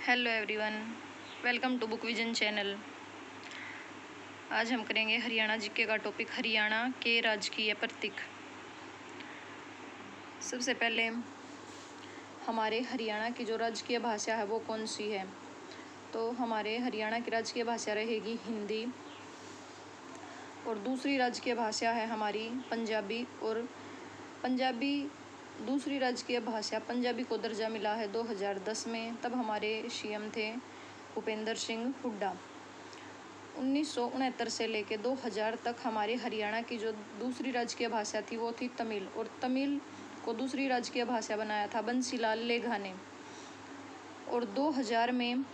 Hello everyone, welcome to Book Vision channel. आज हम करेंगे हरियाणा जीके का टॉपिक हरियाणा के राजकीय प्रतीक। सबसे पहले हमारे हरियाणा की जो राजकीय भाषा है वो कौन सी है, तो हमारे हरियाणा की राजकीय भाषा रहेगी हिंदी और दूसरी राजकीय भाषा है हमारी पंजाबी। और पंजाबी दूसरी राजकीय भाषा पंजाबी को दर्जा मिला है 2010 में, तब हमारे सीएम थे भूपेंद्र सिंह हुड्डा। 1969 से लेकर 2000 तक हमारे हरियाणा की जो दूसरी राजकीय भाषा थी वो थी तमिल, और तमिल को दूसरी राजकीय भाषा बनाया था बंसीलाल लेघा ने। और 2000 में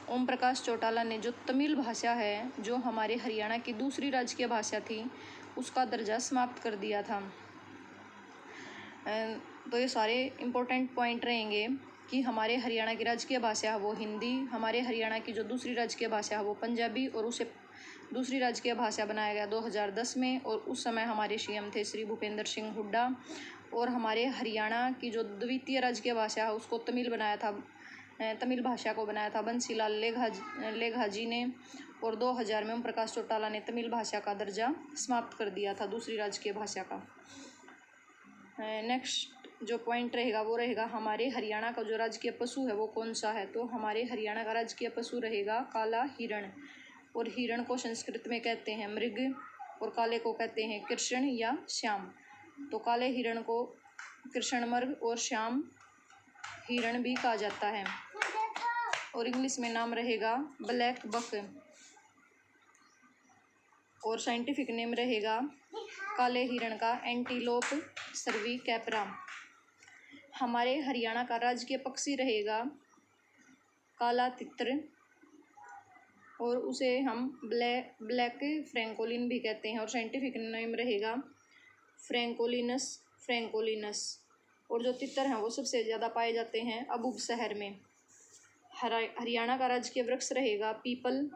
ओम प्रकाश चौटाला ने जो तमिल भाषा है, जो हमारे हरियाणा की दूसरी राजकीय भाषा थी, उसका दर्जा समाप्त कर दिया था। तो ये सारे इम्पोर्टेंट पॉइंट रहेंगे कि हमारे हरियाणा की राजकीय भाषा है वो हिंदी, हमारे हरियाणा की जो दूसरी राजकीय भाषा है वो पंजाबी, और उसे दूसरी राजकीय भाषा बनाया गया 2010 में, और उस समय हमारे सीएम थे श्री भूपेंद्र सिंह हुड्डा। और हमारे हरियाणा की जो द्वितीय राजकीय भाषा है उसको तमिल भाषा को बनाया था बंसीलाल लेघा जी ने, और 2000 में ओम प्रकाश चौटाला ने तमिल भाषा का दर्जा समाप्त कर दिया था दूसरी राजकीय भाषा का। नेक्स्ट जो पॉइंट रहेगा वो रहेगा हमारे हरियाणा का जो राजकीय पशु है वो कौन सा है, तो हमारे हरियाणा का राजकीय पशु रहेगा काला हिरण। और हिरण को संस्कृत में कहते हैं मृग, और काले को कहते हैं कृष्ण या श्याम। तो काले हिरण को कृष्ण मृग और श्याम हिरण भी कहा जाता है। और इंग्लिश में नाम रहेगा ब्लैक बक, और साइंटिफिक नेम रहेगा काले हिरण का एंटीलोप सर्विकैपरा। हमारे हरियाणा का राजकीय पक्षी रहेगा काला तितर, और उसे हम ब्लैक फ्रैंकोलिन भी कहते हैं, और साइंटिफिक नेम रहेगा फ्रैंकोलिनस। और जो तितर हैं वो सबसे ज़्यादा पाए जाते हैं अबुब शहर में। हरियाणा का राजकीय वृक्ष रहेगा पीपल,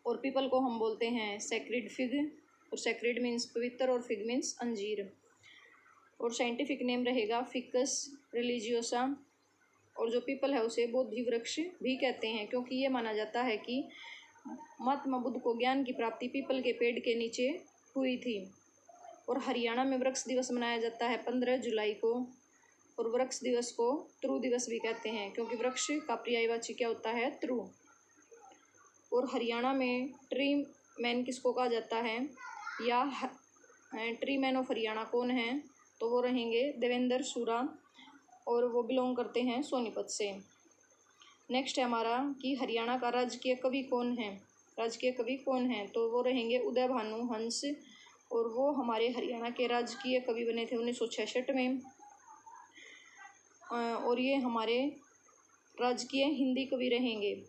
और पीपल को हम बोलते हैं सैक्रिड फिग, और सैक्रिड मीन्स पवित्र और फिग मीन्स अंजीर। और साइंटिफिक नेम रहेगा फिकस रिलीजियोसा। और जो पीपल है उसे बोधि वृक्ष भी कहते हैं, क्योंकि ये माना जाता है कि महात्मा बुद्ध को ज्ञान की प्राप्ति पीपल के पेड़ के नीचे हुई थी। और हरियाणा में वृक्ष दिवस मनाया जाता है 15 जुलाई को, और वृक्ष दिवस को त्रु दिवस भी कहते हैं, क्योंकि वृक्ष का पर्यायवाची क्या होता है, त्रु। और हरियाणा में ट्री मैन किसको कहा जाता है, या ट्री मैन ऑफ हरियाणा कौन है, तो वो रहेंगे देवेंद्र सूरा, और वो बिलोंग करते हैं सोनीपत से। नेक्स्ट है हमारा कि हरियाणा का राजकीय कवि कौन है, तो वो रहेंगे उदय भानु हंस, और वो हमारे हरियाणा के राजकीय कवि बने थे 1966 में। और ये हमारे राजकीय हिंदी कवि रहेंगे।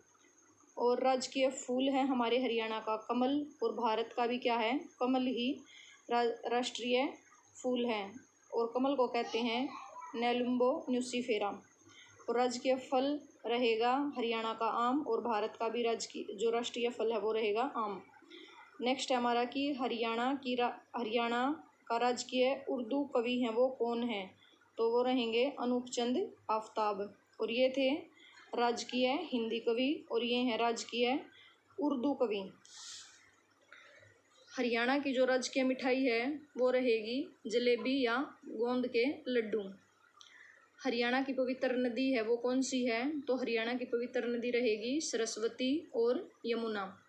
और राजकीय फूल है हमारे हरियाणा का कमल, और भारत का भी क्या है, कमल ही राष्ट्रीय फूल है, और कमल को कहते हैं नेलुम्बो न्यूसीफेरा। और राजकीय फल रहेगा हरियाणा का आम, और भारत का भी राष्ट्रीय फल है वो रहेगा आम। नेक्स्ट है हमारा कि हरियाणा का राजकीय उर्दू कवि हैं वो कौन है, तो वो रहेंगे अनूप चंद आफ्ताब। और ये थे राजकीय हिंदी कवि, और ये हैं राजकीय उर्दू कवि। हरियाणा की जो राजकीय मिठाई है वो रहेगी जलेबी या गोंद के लड्डू। हरियाणा की पवित्र नदी है वो कौन सी है, तो हरियाणा की पवित्र नदी रहेगी सरस्वती और यमुना।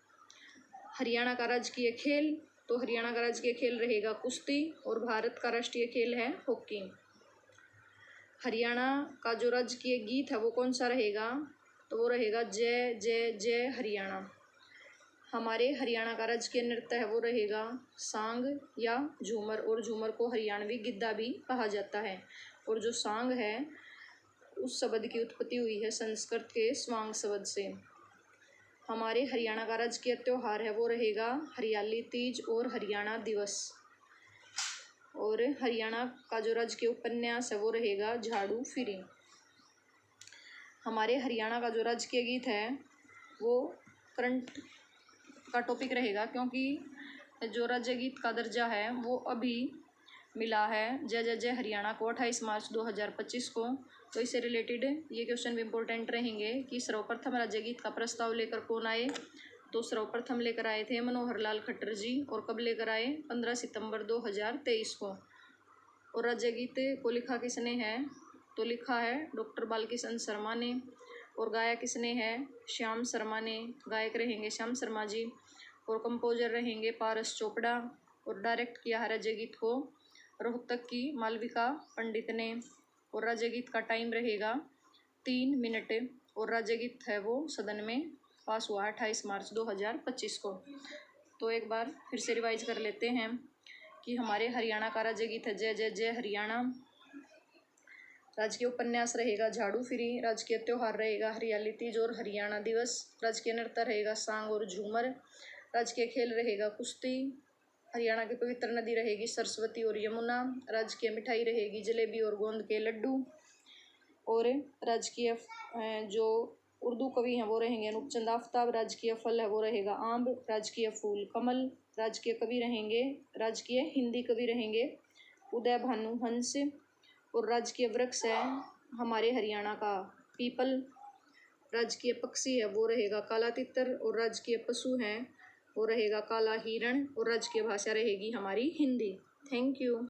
हरियाणा का राजकीय खेल, तो हरियाणा का राजकीय खेल रहेगा कुश्ती, और भारत का राष्ट्रीय खेल है हॉकी। हरियाणा का जो राजकीय गीत है वो कौन सा रहेगा, तो वो रहेगा जय जय जय हरियाणा। हमारे हरियाणा का राजकीय नृत्य है वो रहेगा सांग या झूमर, और झूमर को हरियाणवी गिद्दा भी कहा जाता है। और जो सांग है उस शब्द की उत्पत्ति हुई है संस्कृत के स्वांग शब्द से। हमारे हरियाणा का राजकीय त्यौहार है वो रहेगा हरियाली तीज और हरियाणा दिवस। और हरियाणा का जो राजकीय उपन्यास है वो रहेगा झाड़ू फिरी। हमारे हरियाणा का जो राजकीय गीत है वो करंट का टॉपिक रहेगा, क्योंकि जो राज्य गीत का दर्जा है वो अभी मिला है जय जय जय हरियाणा को 28 मार्च 2025 को। तो इससे रिलेटेड ये क्वेश्चन भी इम्पोर्टेंट रहेंगे कि सर्वप्रथम राज्य गीत का प्रस्ताव लेकर कौन आए। तो सर्वप्रथम लेकर आए थे मनोहर लाल खट्टर जी। और कब लेकर आए? 15 सितंबर 2023 को। और राज्य गीत को लिखा किसने है? तो लिखा है डॉक्टर बालकिशन शर्मा ने। और गाया किसने है? श्याम शर्मा ने। गायक रहेंगे श्याम शर्मा जी। और कंपोजर रहेंगे पारस चोपड़ा। और डायरेक्ट किया है राज्य गीत को रोहतक की मालविका पंडित ने। और राज्य गीत का टाइम रहेगा 3 मिनट। और राज्य गीत है वो सदन में पास हुआ 28 मार्च 2025 को। तो एक बार फिर से रिवाइज कर लेते हैं कि हमारे हरियाणा का राज्य गीत है जय जय जय हरियाणा। राजकीय उपन्यास रहेगा झाड़ू फिरी। राजकीय त्योहार रहेगा हरियाली तीज और हरियाणा दिवस। राजकीय नृत्य रहेगा सांग और झूमर। राजकीय खेल रहेगा कुश्ती। हरियाणा की पवित्र नदी रहेगी सरस्वती और यमुना। राजकीय मिठाई रहेगी जलेबी और गोंद के लड्डू। और राजकीय जो उर्दू कवि हैं वो रहेंगे अनूपचंद आफ्ताब। राजकीय फल है वो रहेगा आम। राजकीय फूल कमल। राजकीय कवि रहेंगे राजकीय हिंदी कवि रहेंगे उदय भानु हंस। और राजकीय वृक्ष है हमारे हरियाणा का पीपल। राजकीय पक्षी है वो रहेगा काला तितर। और राजकीय पशु है वो रहेगा काला हिरण। और राजकीय भाषा रहेगी हमारी हिंदी। Thank you.